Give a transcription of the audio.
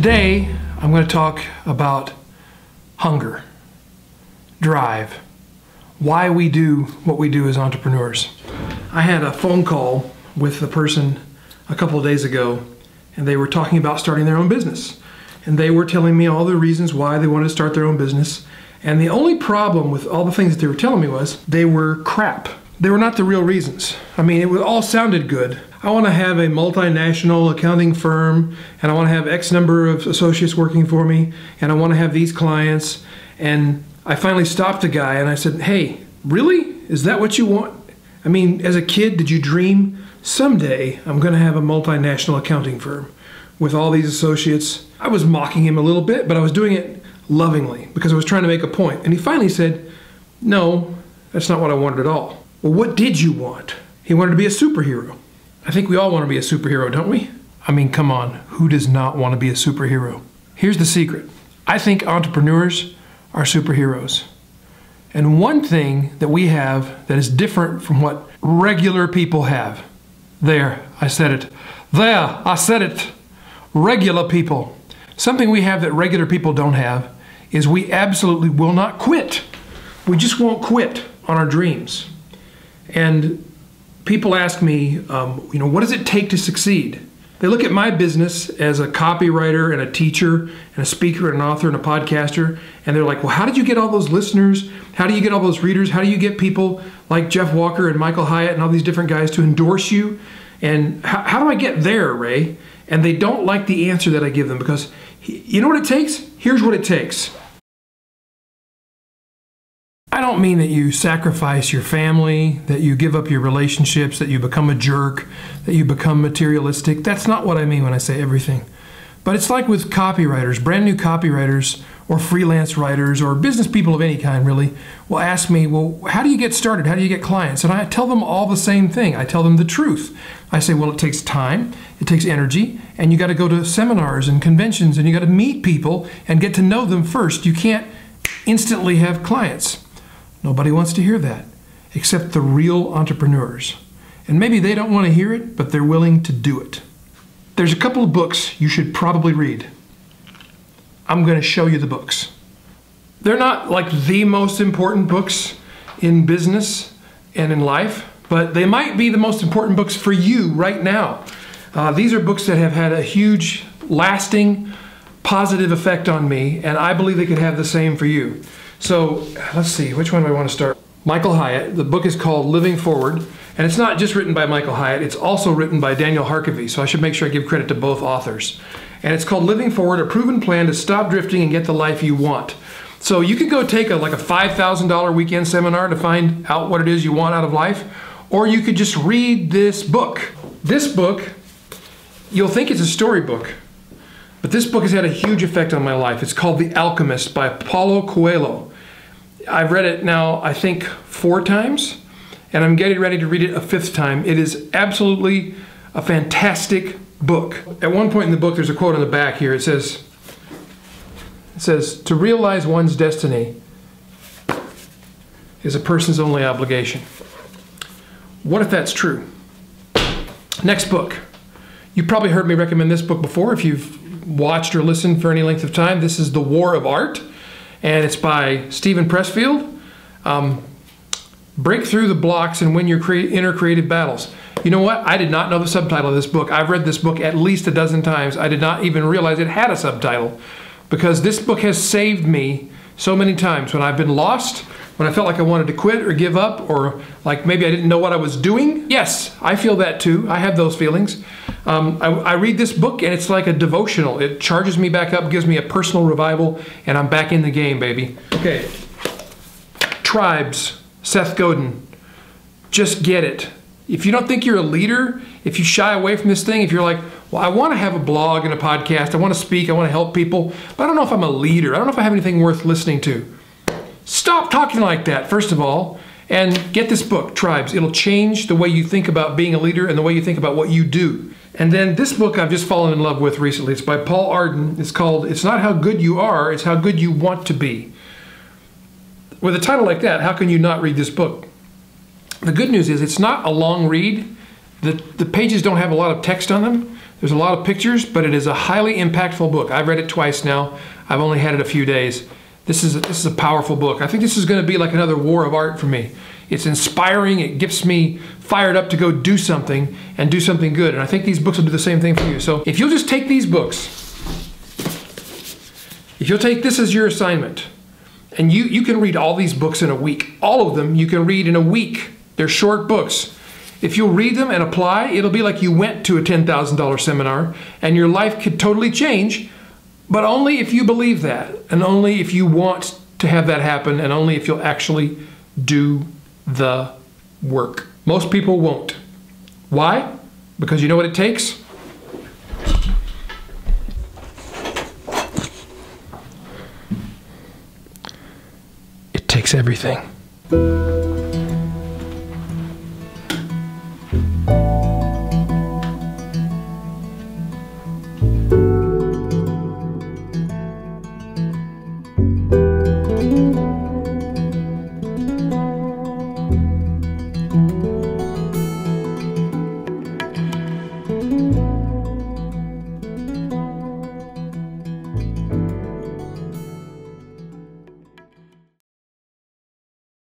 Today, I'm going to talk about hunger, drive, why we do what we do as entrepreneurs. I had a phone call with a person a couple of days ago, and they were talking about starting their own business. And they were telling me all the reasons why they wanted to start their own business. And the only problem with all the things that they were telling me was they were crap. They were not the real reasons. I mean, it all sounded good. I want to have a multinational accounting firm, and I want to have X number of associates working for me, and I want to have these clients. And I finally stopped the guy and I said, hey, really? Is that what you want? I mean, as a kid, did you dream someday I'm going to have a multinational accounting firm with all these associates? I was mocking him a little bit, but I was doing it lovingly because I was trying to make a point. And he finally said, no, that's not what I wanted at all. Well, what did you want? He wanted to be a superhero. I think we all want to be a superhero, don't we? I mean, come on, who does not want to be a superhero? Here's the secret. I think entrepreneurs are superheroes. And one thing that we have that is different from what regular people have. There, I said it. There, I said it. Regular people. Something we have that regular people don't have is we absolutely will not quit. We just won't quit on our dreams. And people ask me, what does it take to succeed? They look at my business as a copywriter and a teacher and a speaker and an author and a podcaster, and they're like, well, how did you get all those listeners? How do you get all those readers? How do you get people like Jeff Walker and Michael Hyatt and all these different guys to endorse you? And how do I get there, Ray? And they don't like the answer that I give them because you know what it takes? Here's what it takes. I don't mean that you sacrifice your family, that you give up your relationships, that you become a jerk, that you become materialistic. That's not what I mean when I say everything. But it's like with copywriters, brand new copywriters or freelance writers or business people of any kind really will ask me, well, how do you get started? How do you get clients? And I tell them all the same thing. I tell them the truth. I say, well, it takes time, it takes energy, and you got to go to seminars and conventions and you got to meet people and get to know them first. You can't instantly have clients. Nobody wants to hear that, except the real entrepreneurs. And maybe they don't want to hear it, but they're willing to do it. There's a couple of books you should probably read. I'm going to show you the books. They're not like the most important books in business and in life, but they might be the most important books for you right now. These are books that have had a huge, lasting, positive effect on me, and I believe they could have the same for you. So let's see, which one do I want to start? Michael Hyatt. The book is called Living Forward, and it's not just written by Michael Hyatt, it's also written by Daniel Harkavy, so I should make sure I give credit to both authors. And it's called Living Forward, a proven plan to stop drifting and get the life you want. So you could go take like a $5,000 weekend seminar to find out what it is you want out of life, or you could just read this book. This book, you'll think it's a storybook, but this book has had a huge effect on my life. It's called The Alchemist by Paulo Coelho. I've read it now, I think, 4 times, and I'm getting ready to read it a 5th time. It is absolutely a fantastic book. At one point in the book, there's a quote on the back here. It says, to realize one's destiny is a person's only obligation. What if that's true? Next book. You probably heard me recommend this book before if you've watched or listened for any length of time. This is The War of Art, and it's by Stephen Pressfield. Break through the blocks and win your inner creative battles. You know what? I did not know the subtitle of this book. I've read this book at least a dozen times. I did not even realize it had a subtitle because this book has saved me so many times when I've been lost, when I felt like I wanted to quit or give up, or like maybe I didn't know what I was doing. Yes, I feel that too. I have those feelings. I read this book and it's like a devotional. It charges me back up, gives me a personal revival, and I'm back in the game, baby. Okay, Tribes, Seth Godin. Just get it. If you don't think you're a leader, if you shy away from this thing, if you're like, well, I want to have a blog and a podcast, I want to speak, I want to help people, but I don't know if I'm a leader, I don't know if I have anything worth listening to. Stop talking like that, first of all, and get this book, Tribes. It'll change the way you think about being a leader and the way you think about what you do. And then this book I've just fallen in love with recently. It's by Paul Arden. It's called It's Not How Good You Are, It's How Good You Want to Be. With a title like that, how can you not read this book? The good news is it's not a long read. The pages don't have a lot of text on them. There's a lot of pictures, but it is a highly impactful book. I've read it twice now. I've only had it a few days. This is a powerful book. I think this is going to be like another war of art for me. It's inspiring. It gets me fired up to go do something and do something good. And I think these books will do the same thing for you. So if you'll just take these books, if you'll take this as your assignment, and you can read all these books in a week. All of them you can read in a week. They're short books. If you'll read them and apply, it'll be like you went to a $10,000 seminar and your life could totally change, but only if you believe that, and only if you want to have that happen, and only if you'll actually do the work. Most people won't. Why? Because you know what it takes? It takes everything.